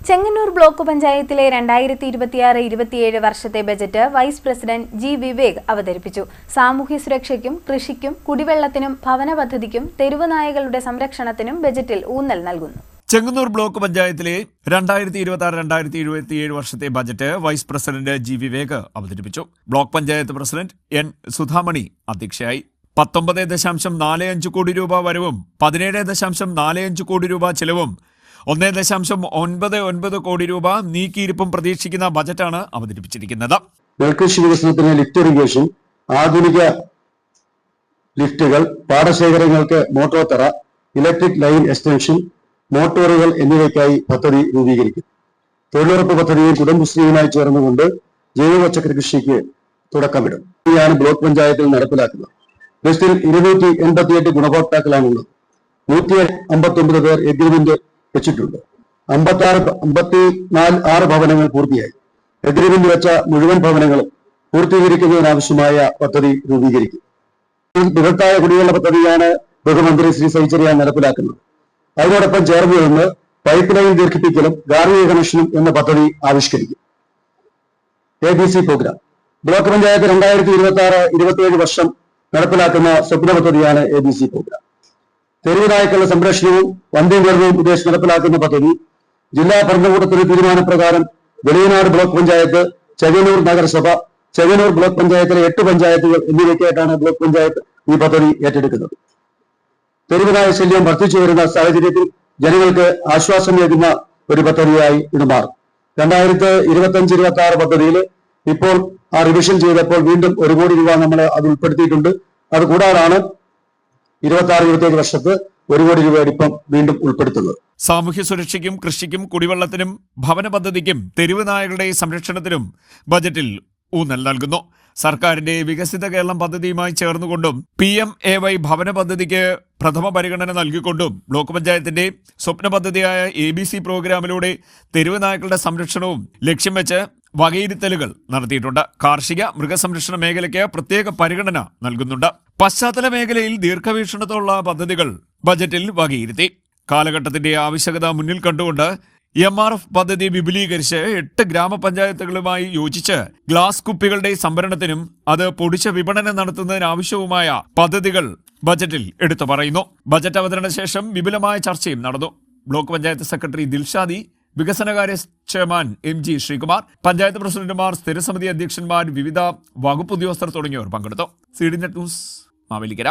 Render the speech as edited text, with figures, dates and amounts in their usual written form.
Chengannur block പഞ്ചായത്തിലെ 2026-27 വർഷത്തെ budget vice president G Vivek അവതരിപ്പിച്ചു. സാമൂഹ്യ സുരക്ഷയ്ക്കും കൃഷിക്കും കുടിവെള്ളത്തിനും ഭവന പദ്ധതിക്കും തെരുവ് നായകളുടെ സംരക്ഷണത്തിനും ബജറ്റിൽ ഊന്നൽ നൽകുന്നു. ചെങ്ങന്നൂർ ബ്ലോക്ക് പഞ്ചായത്തിലെ 2026-27 വർഷത്തെ budget vice president G Vivek അവതരിപ്പിച്ചു. ബ്ലോക്ക് പഞ്ചായത്ത് പ്രസിഡന്റ് എൻ സുധാമണി അധ്യക്ഷയായി. 19.45 കോടി രൂപ വരവും 17.45 കോടി രൂപ ചെലവും 1.99 കോടി രൂപ നീക്കിയിരിപ്പും പ്രതീക്ഷിക്കുന്ന ബജറ്റാണ് അവതരിപ്പിച്ചിരിക്കുന്നത്. നെൽകൃഷി വികസനത്തിന് ലിഫ്റ്റ് ഇറിഗേഷൻ, ആധുനിക ലിഫ്റ്റുകൾ, പാടശേഖരങ്ങൾക്ക് മോട്ടോർ തറ, ഇലക്ട്രിക് ലൈൻ എക്സ്റ്റൻഷൻ, മോട്ടോറുകൾ എന്നിവയ്ക്കായി പദ്ധതി രൂപീകരിക്കും. തൊഴിലുറപ്പ് പദ്ധതിയിൽ കുടുംബശ്രീയുമായി ചേർന്നുകൊണ്ട് ജൈവ പച്ചക്കറി കൃഷിക്ക് തുടക്കമിടും. ഇതാണ് ബ്ലോക്ക് പഞ്ചായത്തിൽ നടപ്പിലാക്കുന്നത്. ലിസ്റ്റിൽ 288 ഗുണഭോക്താക്കളാണുള്ളത്. 159 പേർ എഗ്രിമെന്റ് വെച്ചിട്ടുണ്ട്. 56 ഭവനങ്ങൾ പൂർത്തിയായി. എഗ്രിമെന്റ് വെച്ച മുഴുവൻ ഭവനങ്ങളും പൂർത്തീകരിക്കുന്നതിനാവശ്യമായ പദ്ധതി രൂപീകരിക്കും. ബൃഹത്തായ കുടിവെള്ള പദ്ധതിയാണ് ബഹുമന്ത്രി ശ്രീ സൈചര്യ നടപ്പിലാക്കുന്നത്. അതിനോടൊപ്പം ചേർന്ന് നിന്ന് പൈപ്പ് ലൈൻ ദീർഘിപ്പിക്കലും ഗാർഹിക കണക്ഷനും എന്ന പദ്ധതി ആവിഷ്കരിക്കും. ABC പ്രോഗ്രാം ബ്ലോക്ക് പഞ്ചായത്ത് 2026-27 വർഷം നടപ്പിലാക്കുന്ന സ്വപ്ന പദ്ധതിയാണ് ABC പ്രോഗ്രാം. തെരുവ് നായ്ക്കളുടെ സംരക്ഷണവും വന്ധ്യംകരണവും ഉദ്ദേശിച്ച് നടപ്പിലാക്കുന്ന പദ്ധതി ജില്ലാ ഭരണകൂടത്തിന്റെ തീരുമാനപ്രകാരം വെളിയനാട് ബ്ലോക്ക് പഞ്ചായത്ത്, ചെങ്ങന്നൂർ നഗരസഭ, ചെങ്ങന്നൂർ ബ്ലോക്ക് പഞ്ചായത്തിലെ 8 പഞ്ചായത്തുകൾ എന്നിവയ്ക്കായിട്ടാണ് ബ്ലോക്ക് പഞ്ചായത്ത് ഈ പദ്ധതി ഏറ്റെടുക്കുന്നത്. തെരുവുനായ ശല്യം വർദ്ധിച്ചു വരുന്ന സാഹചര്യത്തിൽ ജനങ്ങൾക്ക് ആശ്വാസമേകുന്ന ഒരു പദ്ധതിയായി ഇത് മാറും. 2025-26 പദ്ധതിയിൽ ഇപ്പോൾ റിവിഷൻ ചെയ്തപ്പോൾ വീണ്ടും 1 കോടി രൂപ നമ്മൾ അത് ഉൾപ്പെടുത്തിയിട്ടുണ്ട്. അത് കൂടാതാണ് 26-27 വർഷത്ത് 1 കോടി രൂപ ഇപ്പം വീണ്ടും ഉൾപ്പെടുത്തുന്നത്. സാമൂഹ്യ സുരക്ഷയ്ക്കും കൃഷിക്കും കുടിവെള്ളത്തിനും ഭവന പദ്ധതിക്കും തെരുവ് നായകളുടെ സംരക്ഷണത്തിനും ബജറ്റിൽ ഊന്നൽ നൽകുന്നു. സർക്കാരിന്റെ വികസിത കേരളം പദ്ധതിയുമായി ചേർന്നുകൊണ്ടും PMAY ഭവന പദ്ധതിക്ക് പ്രഥമ പരിഗണന നൽകിക്കൊണ്ടും ബ്ലോക്ക് പഞ്ചായത്തിന്റെ സ്വപ്ന പദ്ധതിയായ ABC പ്രോഗ്രാമിലൂടെ തെരുവ് നായ്ക്കളുടെ സംരക്ഷണവും ലക്ഷ്യം വെച്ച് വകയിരുത്തലുകൾ നടത്തിയിട്ടുണ്ട്. കാർഷിക മൃഗസംരക്ഷണ മേഖലയ്ക്ക് പ്രത്യേക പരിഗണന നൽകുന്നുണ്ട്. പശ്ചാത്തല മേഖലയിൽ ദീർഘവീക്ഷണത്തോടുള്ള പദ്ധതികൾ ബജറ്റിൽ വകയിരുത്തി. കാലഘട്ടത്തിന്റെ ആവശ്യകത മുന്നിൽ കണ്ടുകൊണ്ട് MRF പദ്ധതി വിപുലീകരിച്ച് 8 ഗ്രാമപഞ്ചായത്തുകളുമായി യോജിച്ച് ഗ്ലാസ് കുപ്പികളുടെ സംഭരണത്തിനും അത് പൊടിച്ച വിപണനം നടത്തുന്നതിനാവശ്യവുമായ പദ്ധതികൾ ബജറ്റിൽ എടുത്തു പറയുന്നു. ബജറ്റ് അവതരണ ശേഷം വിപുലമായ ചർച്ചയും നടന്നു. ബ്ലോക്ക് പഞ്ചായത്ത് സെക്രട്ടറി ദിൽഷാദി, വികസനകാര്യ ചെയർമാൻ MG ശ്രീകുമാർ, പഞ്ചായത്ത് പ്രസിഡന്റുമാർ, സ്ഥിരസമിതി അധ്യക്ഷന്മാർ, വിവിധ വകുപ്പ് ഉദ്യോഗസ്ഥർ തുടങ്ങിയവർ പങ്കെടുത്തു. CDNet news, Mavelikkara.